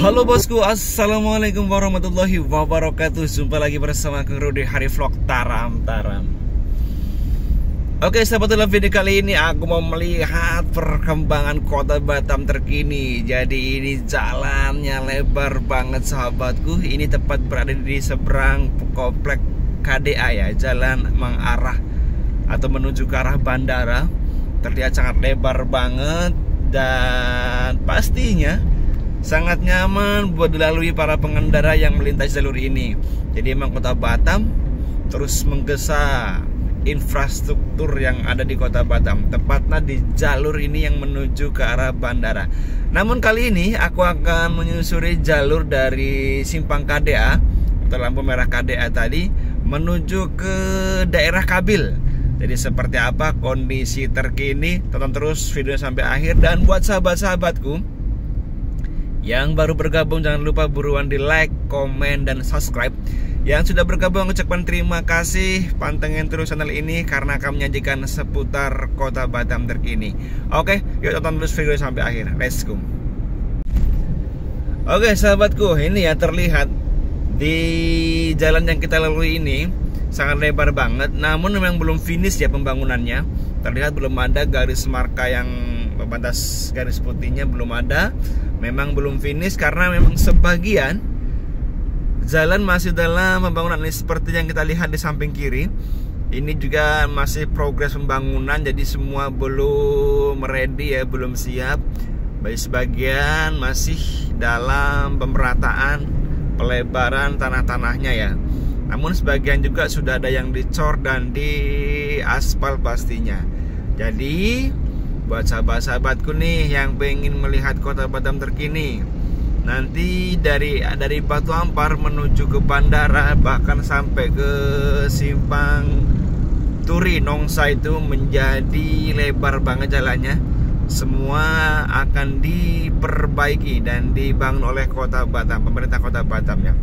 Halo bosku, assalamualaikum warahmatullahi wabarakatuh. Jumpa lagi bersama Kang Rudy hari vlog Taram. Oke sahabat, dalam video kali ini aku mau melihat perkembangan kota Batam terkini. Jadi ini jalannya lebar banget sahabatku. Ini tepat berada di seberang komplek KDA ya, jalan mengarah atau menuju ke arah bandara. Terlihat sangat lebar banget dan pastinya sangat nyaman buat dilalui para pengendara yang melintas jalur ini. Jadi emang kota Batam terus menggesa infrastruktur yang ada di kota Batam, tepatnya di jalur ini yang menuju ke arah bandara. Namun kali ini aku akan menyusuri jalur dari simpang KDA atau lampu merah KDA tadi menuju ke daerah Kabil. Jadi seperti apa kondisi terkini, tonton terus videonya sampai akhir. Dan buat sahabat-sahabatku yang baru bergabung, jangan lupa buruan di like, komen, dan subscribe. Yang sudah bergabung ucapkan terima kasih. Pantengin terus channel ini karena akan menyajikan seputar kota Batam terkini. Oke, yuk tonton terus video sampai akhir. Let's go. Oke sahabatku, ini ya terlihat di jalan yang kita lalui ini sangat lebar banget. Namun memang belum finish ya pembangunannya. Terlihat belum ada garis marka yang membatas garis putihnya, belum ada. Memang belum finish karena memang sebagian jalan masih dalam pembangunan. Ini seperti yang kita lihat di samping kiri. Ini juga masih progres pembangunan, jadi semua belum ready ya, belum siap. Bagi sebagian masih dalam pemerataan pelebaran tanah-tanahnya ya. Namun sebagian juga sudah ada yang dicor dan di aspal pastinya. Jadi buat sahabat-sahabatku nih yang pengen melihat kota Batam terkini, nanti dari Batu Ampar menuju ke bandara, bahkan sampai ke simpang Turi Nongsa itu menjadi lebar banget jalannya. Semua akan diperbaiki dan dibangun oleh kota Batam, pemerintah kota Batam ya.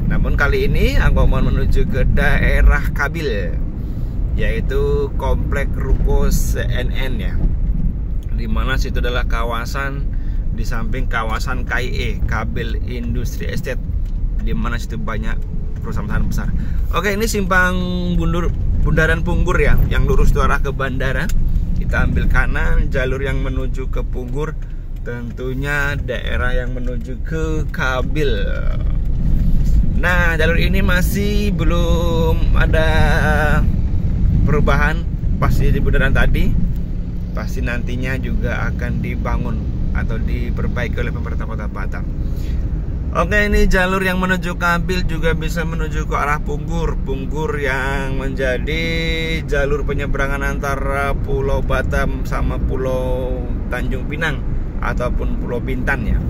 Namun kali ini aku mau menuju ke daerah Kabil, yaitu komplek ruko CNN ya, dimana situ adalah kawasan di samping kawasan KIE, Kabil Industri Estate, dimana situ banyak perusahaan besar. Oke, ini simpang Bundaran Punggur ya, yang lurus itu arah ke bandara. Kita ambil kanan, jalur yang menuju ke Punggur, tentunya daerah yang menuju ke Kabil. Nah, jalur ini masih belum ada perubahan, pasti di bundaran tadi. Pasti nantinya juga akan dibangun atau diperbaiki oleh pemerintah kota Batam. Oke, ini jalur yang menuju Kabil juga bisa menuju ke arah Punggur. Punggur yang menjadi jalur penyeberangan antara Pulau Batam sama Pulau Tanjung Pinang ataupun Pulau Bintan ya.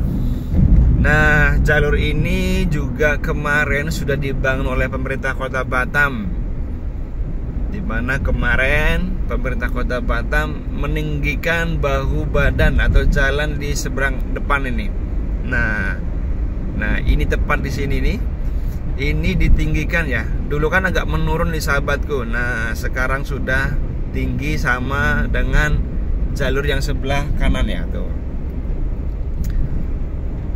Nah, jalur ini juga kemarin sudah dibangun oleh pemerintah kota Batam, dimana kemarin pemerintah kota Batam meninggikan bahu badan atau jalan di seberang depan ini. Nah ini tepat di sini nih. Ini ditinggikan ya. Dulu kan agak menurun nih sahabatku. Nah, sekarang sudah tinggi sama dengan jalur yang sebelah kanan ya tuh.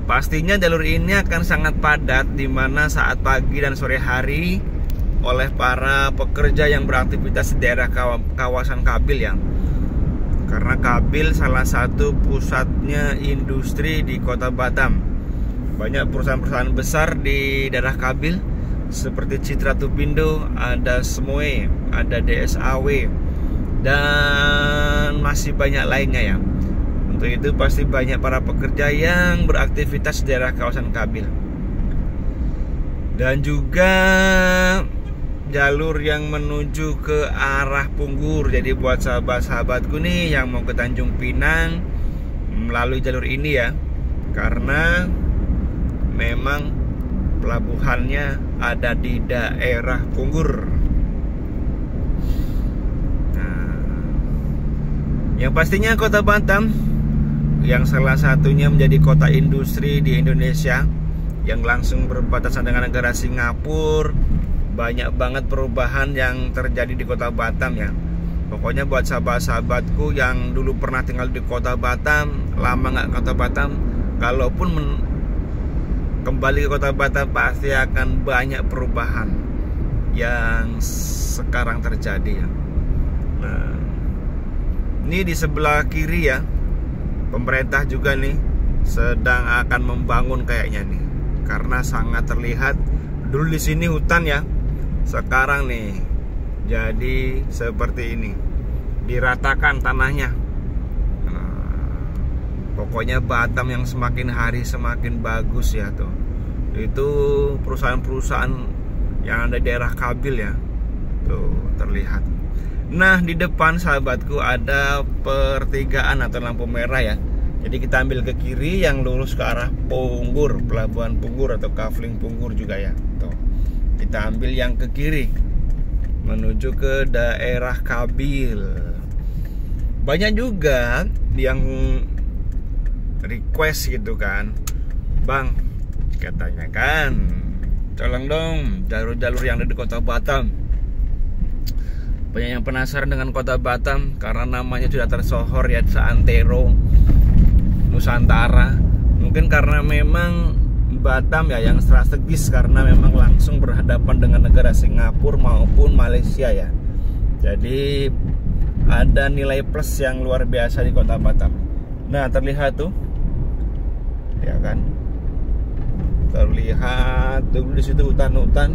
Pastinya jalur ini akan sangat padat dimana saat pagi dan sore hari oleh para pekerja yang beraktivitas di daerah kawasan Kabil ya. Karena Kabil salah satu pusatnya industri di kota Batam. Banyak perusahaan-perusahaan besar di daerah Kabil seperti Citra Tupindo, ada Semoe, ada DSAW, dan masih banyak lainnya ya. Untuk itu pasti banyak para pekerja yang beraktivitas di daerah kawasan Kabil. Dan juga jalur yang menuju ke arah Punggur. Jadi buat sahabat-sahabatku nih yang mau ke Tanjung Pinang melalui jalur ini ya, karena memang pelabuhannya ada di daerah Punggur. Nah, yang pastinya kota Batam yang salah satunya menjadi kota industri di Indonesia yang langsung berbatasan dengan negara Singapura. Banyak banget perubahan yang terjadi di kota Batam ya. Pokoknya buat sahabat-sahabatku yang dulu pernah tinggal di kota Batam, lama nggak ke kota Batam, kalaupun kembali ke Kota Batam pasti akan banyak perubahan yang sekarang terjadi ya. Nah, ini di sebelah kiri ya, pemerintah juga nih sedang akan membangun kayaknya nih, karena sangat terlihat. Dulu di sini hutan ya, sekarang nih jadi seperti ini, diratakan tanahnya. Pokoknya Batam yang semakin hari semakin bagus ya tuh. Itu perusahaan-perusahaan yang ada di daerah Kabil ya, tuh terlihat. Nah di depan sahabatku ada pertigaan atau lampu merah ya. Jadi kita ambil ke kiri yang lurus ke arah Punggur, Pelabuhan Punggur atau Kafling Punggur juga ya. Tuh kita ambil yang ke kiri menuju ke daerah Kabil. Banyak juga yang request gitu kan, Bang, katanya kan, tolong dong jalur-jalur yang ada di Kota Batam. Banyak yang penasaran dengan Kota Batam karena namanya sudah tersohor ya, seantero Nusantara. Mungkin karena memang Batam ya yang strategis, karena memang langsung berhadapan dengan negara Singapura maupun Malaysia ya. Jadi ada nilai plus yang luar biasa di Kota Batam. Nah terlihat tuh ya kan, terlihat dulu di situ hutan-hutan,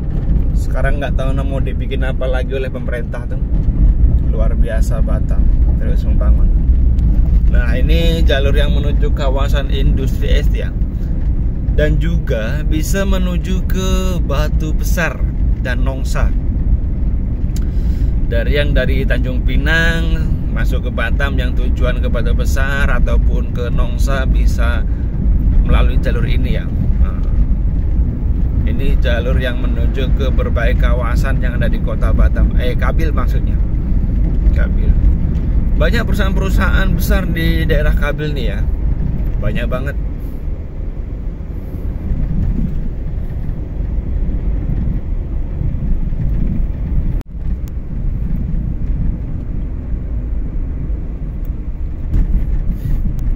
sekarang nggak tahu mau dibikin apa lagi oleh pemerintah tuh. Luar biasa Batam terus membangun. Nah ini jalur yang menuju kawasan industri es ya, dan juga bisa menuju ke Batu Besar dan Nongsa. Dari Tanjung Pinang masuk ke Batam yang tujuan ke Batu Besar ataupun ke Nongsa bisa melalui jalur ini ya. Nah, ini jalur yang menuju ke berbagai kawasan yang ada di Kota Batam. Kabil maksudnya. Kabil. Banyak perusahaan-perusahaan besar di daerah Kabil nih ya. Banyak banget.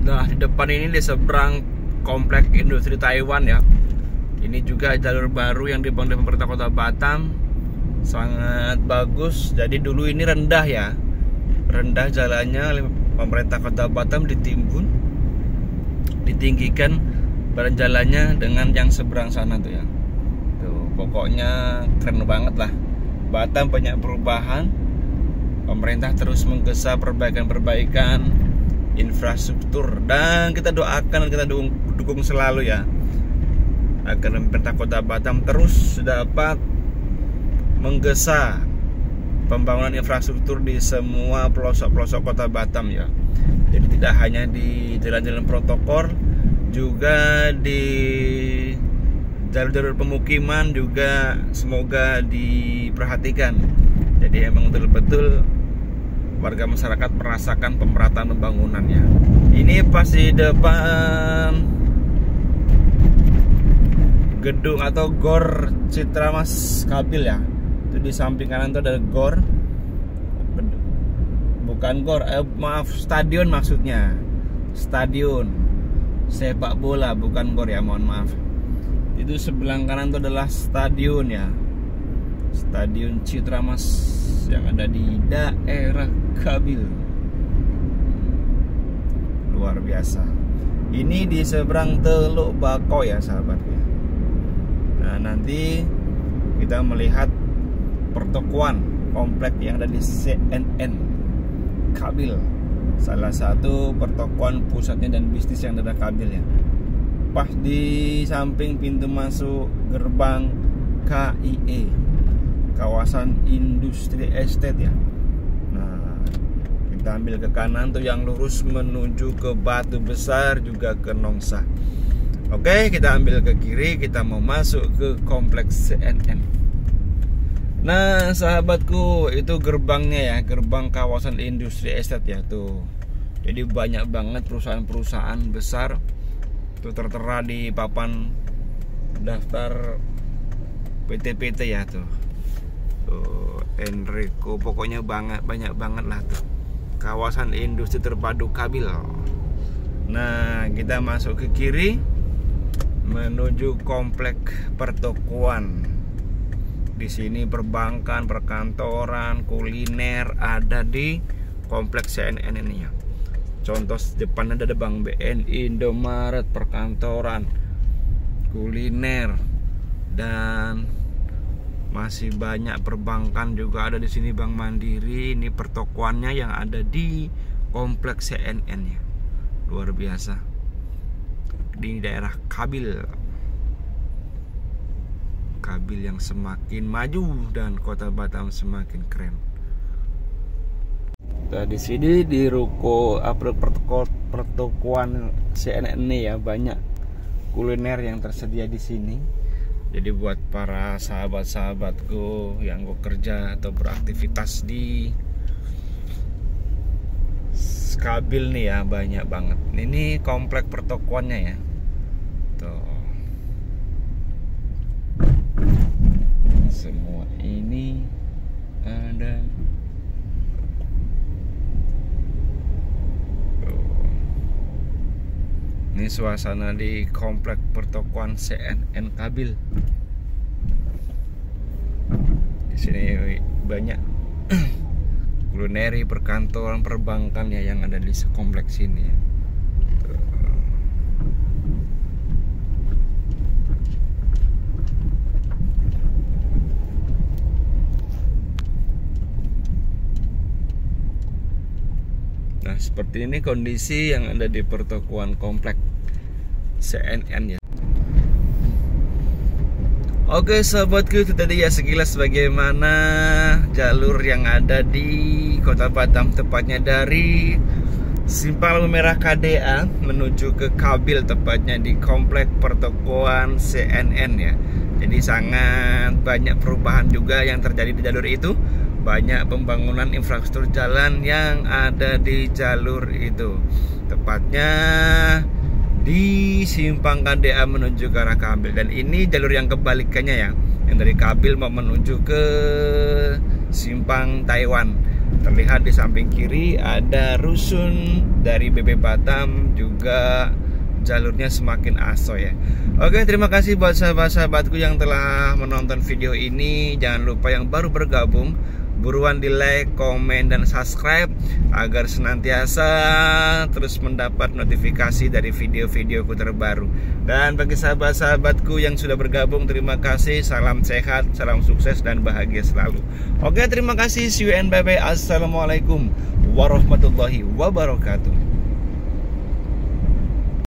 Nah, di depan ini di seberang komplek industri Taiwan ya. Ini juga jalur baru yang dibangun oleh pemerintah Kota Batam, sangat bagus. Jadi dulu ini rendah ya, rendah jalannya oleh pemerintah Kota Batam, ditimbun, ditinggikan badan jalannya dengan yang seberang sana tuh ya. Tuh, pokoknya keren banget lah. Batam banyak perubahan, pemerintah terus menggesa perbaikan-perbaikan infrastruktur, dan kita doakan dan kita dukung selalu ya, agar pemerintah Kota Batam terus dapat menggesa pembangunan infrastruktur di semua pelosok-pelosok Kota Batam ya. Jadi tidak hanya di jalan-jalan protokol, juga di jalur-jalur pemukiman juga semoga diperhatikan. Jadi emang betul-betul warga masyarakat merasakan pemerataan pembangunannya. Ini pas di depan gedung atau Gor Citra Mas Kabil ya. Itu di samping kanan tuh ada gor. Bukan gor, maaf, stadion maksudnya. Stadion sepak bola, bukan gor ya, mohon maaf. Itu sebelah kanan itu adalah stadion ya. Stadion Citra Mas yang ada di daerah Kabil. Luar biasa. Ini di seberang Teluk Bako ya sahabatku. Nah nanti kita melihat pertokoan komplek yang ada di CNN Kabil, salah satu pertokoan pusatnya dan bisnis yang ada di Kabil ya. Pas di samping pintu masuk gerbang KIE, kawasan industri estate ya. Nah kita ambil ke kanan tuh yang lurus menuju ke Batu Besar juga ke Nongsa. Oke, kita ambil ke kiri, kita mau masuk ke kompleks CNN. Nah sahabatku, itu gerbangnya ya, gerbang kawasan industri estate ya tuh. Jadi banyak banget perusahaan-perusahaan besar tuh tertera di papan daftar PT-PT ya tuh. Tuh Enrico, pokoknya banyak banget lah tuh. Kawasan industri terpadu Kabil. Nah kita masuk ke kiri menuju komplek pertokoan. Di sini perbankan, perkantoran, kuliner ada di kompleks CNN ini ya. Contoh depannya ada Bank BNI, Indomaret, perkantoran, kuliner, dan masih banyak perbankan juga ada di sini, Bank Mandiri. Ini pertokoannya yang ada di kompleks CNN ya. Luar biasa. Di daerah Kabil yang semakin maju dan kota Batam semakin keren. Nah, di sini di ruko pertokoan CNN ini ya, banyak kuliner yang tersedia di sini. Jadi buat para sahabat-sahabatku yang kerja atau beraktivitas di Kabil nih ya, banyak banget. Ini komplek pertokoannya ya. Tuh. Semua ini ada. Ini suasana di komplek pertokoan CNN Kabil. Di sini banyak kulineri, perkantoran, perbankan ya yang ada di kompleks ini ya. Nah, seperti ini kondisi yang ada di pertokoan komplek CNN ya. Oke sahabatku, itu tadi ya sekilas bagaimana jalur yang ada di kota Batam, tepatnya dari Simpang Lampu Merah KDA menuju ke Kabil, tepatnya di komplek pertokoan CNN ya. Jadi sangat banyak perubahan juga yang terjadi di jalur itu. Banyak pembangunan infrastruktur jalan yang ada di jalur itu, tepatnya di Simpang KDA menuju ke arah Kabil. Dan ini jalur yang kebalikannya ya, yang dari Kabil mau menuju ke Simpang Taiwan. Terlihat di samping kiri ada rusun dari BB Batam, juga jalurnya semakin aso ya. Oke, terima kasih buat sahabat-sahabatku yang telah menonton video ini. Jangan lupa yang baru bergabung, buruan di like, komen, dan subscribe agar senantiasa terus mendapat notifikasi dari video-videoku terbaru. Dan bagi sahabat-sahabatku yang sudah bergabung, terima kasih. Salam sehat, salam sukses, dan bahagia selalu. Oke, terima kasih. See you and bye-bye. Assalamualaikum warahmatullahi wabarakatuh.